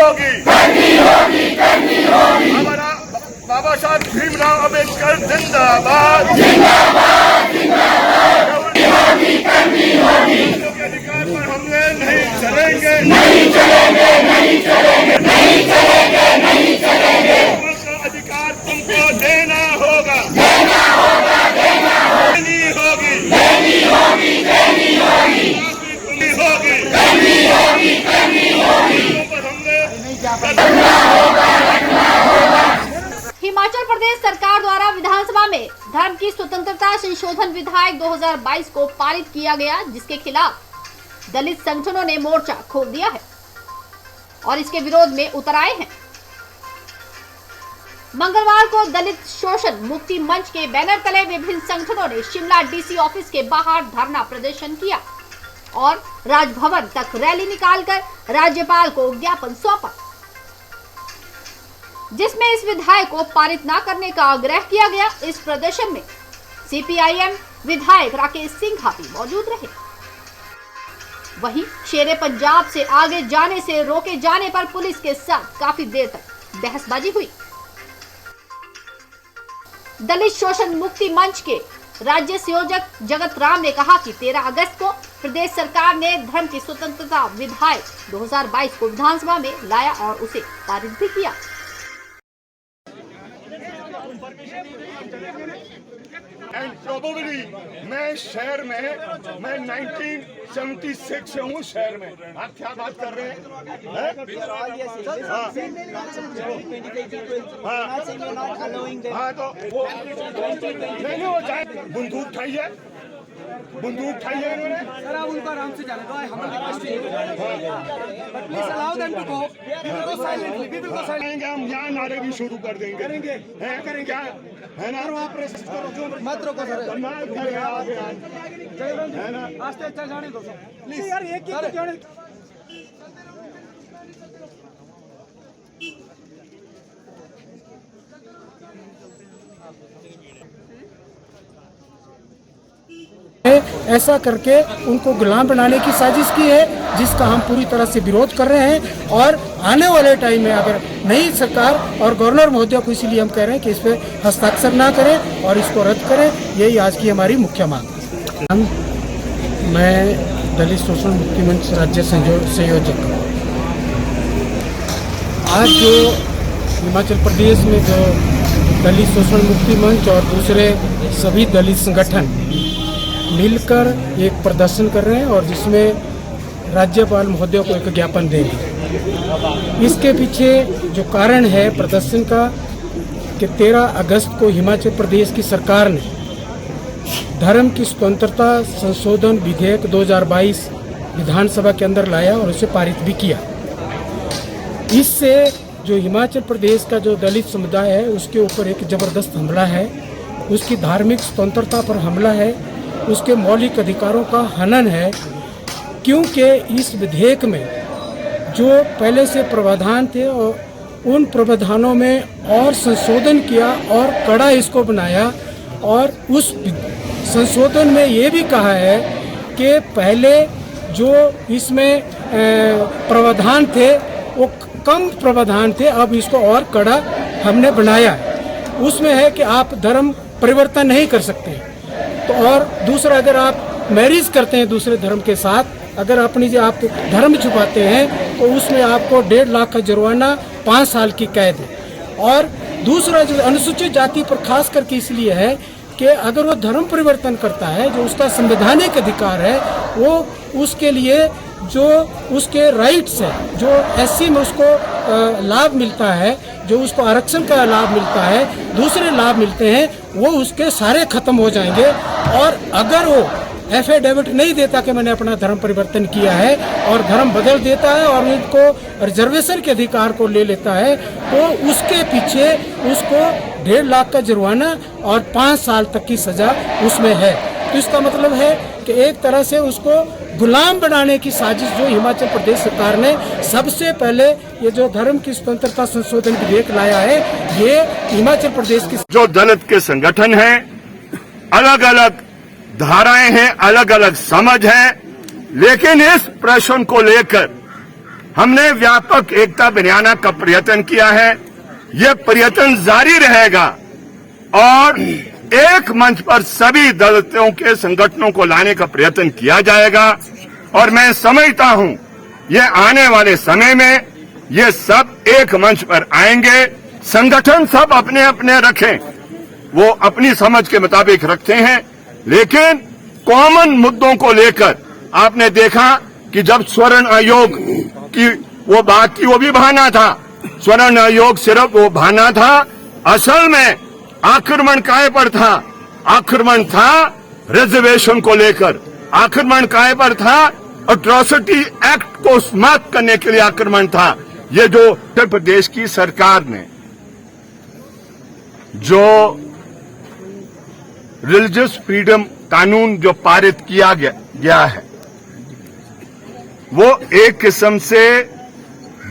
होगी। हमारा बाबा साहब भीमराव अम्बेडकर जिंदाबाद। के अधिकार पर हमले नहीं चलेंगे। अधिकार तुमको देना होगा। देनी होगी। हिमाचल प्रदेश सरकार द्वारा विधानसभा में धर्म की स्वतंत्रता संशोधन विधेयक 2022 को पारित किया गया, जिसके खिलाफ दलित संगठनों ने मोर्चा खोल दिया है और इसके विरोध में उतर आए हैं। मंगलवार को दलित शोषण मुक्ति मंच के बैनर तले विभिन्न संगठनों ने शिमला डीसी ऑफिस के बाहर धरना प्रदर्शन किया और राजभवन तक रैली निकालकर राज्यपाल को ज्ञापन सौंपा, जिसमें इस विधेयक को पारित न करने का आग्रह किया गया। इस प्रदर्शन में सीपीआईएम विधायक राकेश सिंघा भी मौजूद रहे। वहीं शेरे पंजाब से आगे जाने से रोके जाने पर पुलिस के साथ काफी देर तक बहसबाजी हुई। दलित शोषण मुक्ति मंच के राज्य संयोजक जगत राम ने कहा कि 13 अगस्त को प्रदेश सरकार ने धर्म की स्वतंत्रता विधेयक 2022 को विधानसभा में लाया और उसे पारित भी किया। एंड प्रोबेबली मैं शहर में 1976 से हूँ शहर में। आप क्या बात कर रहे हैं? हाँ तो वो नहीं हो जाए। बंदूक उठाइए, बंदूक उठाइए इन्होंने। सर आप उनको आराम से जाने दो। हम please allow them to go. हम यहाँ नारे भी शुरू कर देंगे। करेंगे क्या है ना? मत रोको सर। है ना? आस्ते अच्छा जाने दो प्लीज यार। एक जाने ऐसा करके उनको गुलाम बनाने की साजिश की है, जिसका हम पूरी तरह से विरोध कर रहे हैं। और आने वाले टाइम में अगर नई सरकार और गवर्नर महोदय को इसीलिए हम कह रहे हैं कि इस पर हस्ताक्षर ना करें और इसको रद्द करें। यही आज की हमारी मुख्य मांग है। मैं दलित शोषण मुक्ति मंच राज्य संयोजक हूँ। आज जो हिमाचल प्रदेश में जो दलित शोषण मुक्ति मंच और दूसरे सभी दलित संगठन मिलकर एक प्रदर्शन कर रहे हैं और जिसमें राज्यपाल महोदय को एक ज्ञापन देंगे। इसके पीछे जो कारण है प्रदर्शन का कि 13 अगस्त को हिमाचल प्रदेश की सरकार ने धर्म की स्वतंत्रता संशोधन विधेयक 2022 विधानसभा के अंदर लाया और उसे पारित भी किया। इससे जो हिमाचल प्रदेश का जो दलित समुदाय है उसके ऊपर एक जबरदस्त हमला है, उसकी धार्मिक स्वतंत्रता पर हमला है, उसके मौलिक अधिकारों का हनन है। क्योंकि इस विधेयक में जो पहले से प्रावधान थे और उन प्रावधानों में और संशोधन किया और कड़ा इसको बनाया। और उस संशोधन में ये भी कहा है कि पहले जो इसमें प्रावधान थे वो कम प्रावधान थे, अब इसको और कड़ा हमने बनाया है। उसमें है कि आप धर्म परिवर्तन नहीं कर सकते। तो और दूसरा, अगर आप मैरिज करते हैं दूसरे धर्म के साथ, अगर अपनी जो आप धर्म छुपाते हैं तो उसमें आपको 1.5 लाख का जुर्माना, 5 साल की कैद है। और दूसरा जो अनुसूचित जाति पर खास करके इसलिए है कि अगर वो धर्म परिवर्तन करता है, जो उसका संवैधानिक अधिकार है, वो उसके लिए जो उसके राइट्स है, जो एससी में उसको लाभ मिलता है, जो उसको आरक्षण का लाभ मिलता है, दूसरे लाभ मिलते हैं, वो उसके सारे खत्म हो जाएंगे। और अगर वो एफिडेविट नहीं देता कि मैंने अपना धर्म परिवर्तन किया है और धर्म बदल देता है और उनको रिजर्वेशन के अधिकार को ले लेता है, तो उसके पीछे उसको 1.5 लाख का जुर्माना और 5 साल तक की सजा उसमें है। तो इसका मतलब है कि एक तरह से उसको गुलाम बनाने की साजिश जो हिमाचल प्रदेश सरकार ने सबसे पहले ये जो धर्म की स्वतंत्रता संशोधन विधेयक लाया है, ये हिमाचल प्रदेश की जो दलित के संगठन हैं, अलग अलग धाराएं हैं, अलग अलग समझ है, लेकिन इस प्रश्न को लेकर हमने व्यापक एकता बनियाना का प्रयत्न किया है। यह प्रयत्न जारी रहेगा और एक मंच पर सभी दलितों के संगठनों को लाने का प्रयत्न किया जाएगा। और मैं समझता हूं ये आने वाले समय में ये सब एक मंच पर आएंगे। संगठन सब अपने अपने रखें, वो अपनी समझ के मुताबिक रखते हैं, लेकिन कॉमन मुद्दों को लेकर आपने देखा कि जब स्वर्ण आयोग की वो बात थी, वो भी बहाना था। स्वर्ण आयोग सिर्फ वो बहाना था, असल में आक्रमण काय पर था? आक्रमण था रिजर्वेशन को लेकर, आक्रमण काय पर था? अट्रॉसिटी एक्ट को समाप्त करने के लिए आक्रमण था। ये जो उत्तर प्रदेश की सरकार ने जो रिलीजियस फ्रीडम कानून जो पारित किया गया है, वो एक किस्म से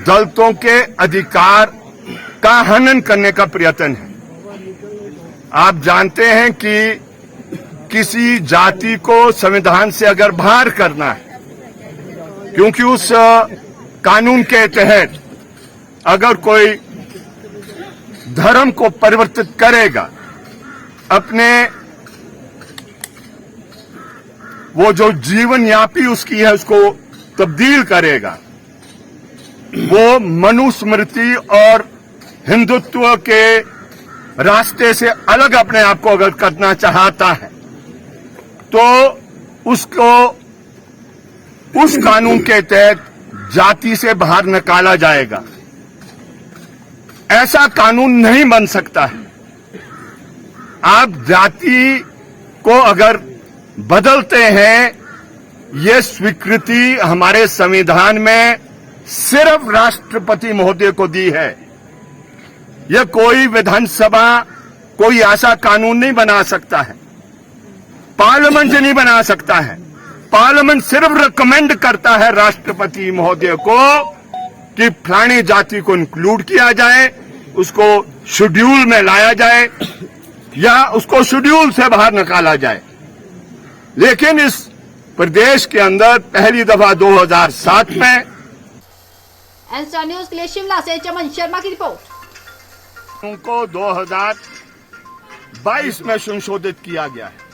दलितों के अधिकार का हनन करने का प्रयत्न है। आप जानते हैं कि किसी जाति को संविधान से अगर बाहर करना है, क्योंकि उस कानून के तहत अगर कोई धर्म को परिवर्तित करेगा, अपने वो जो जीवन यापी उसकी है उसको तब्दील करेगा, वो मनुस्मृति और हिंदुत्व के रास्ते से अलग अपने आप को अगर करना चाहता है, तो उसको उस कानून के तहत जाति से बाहर निकाला जाएगा। ऐसा कानून नहीं बन सकता है। आप जाति को अगर बदलते हैं, ये स्वीकृति हमारे संविधान में सिर्फ राष्ट्रपति महोदय को दी है। यह कोई विधानसभा कोई ऐसा कानून नहीं बना सकता है, पार्लियामेंट नहीं बना सकता है। पार्लियामेंट सिर्फ रिकमेंड करता है राष्ट्रपति महोदय को कि फलानी जाति को इंक्लूड किया जाए, उसको शेड्यूल में लाया जाए या उसको शेड्यूल से बाहर निकाला जाए। लेकिन इस प्रदेश के अंदर पहली दफा 2007 में एनस्टार न्यूज के लिए शिमला से चमन शर्मा की रिपोर्ट। उनको 2022 में संशोधित किया गया है।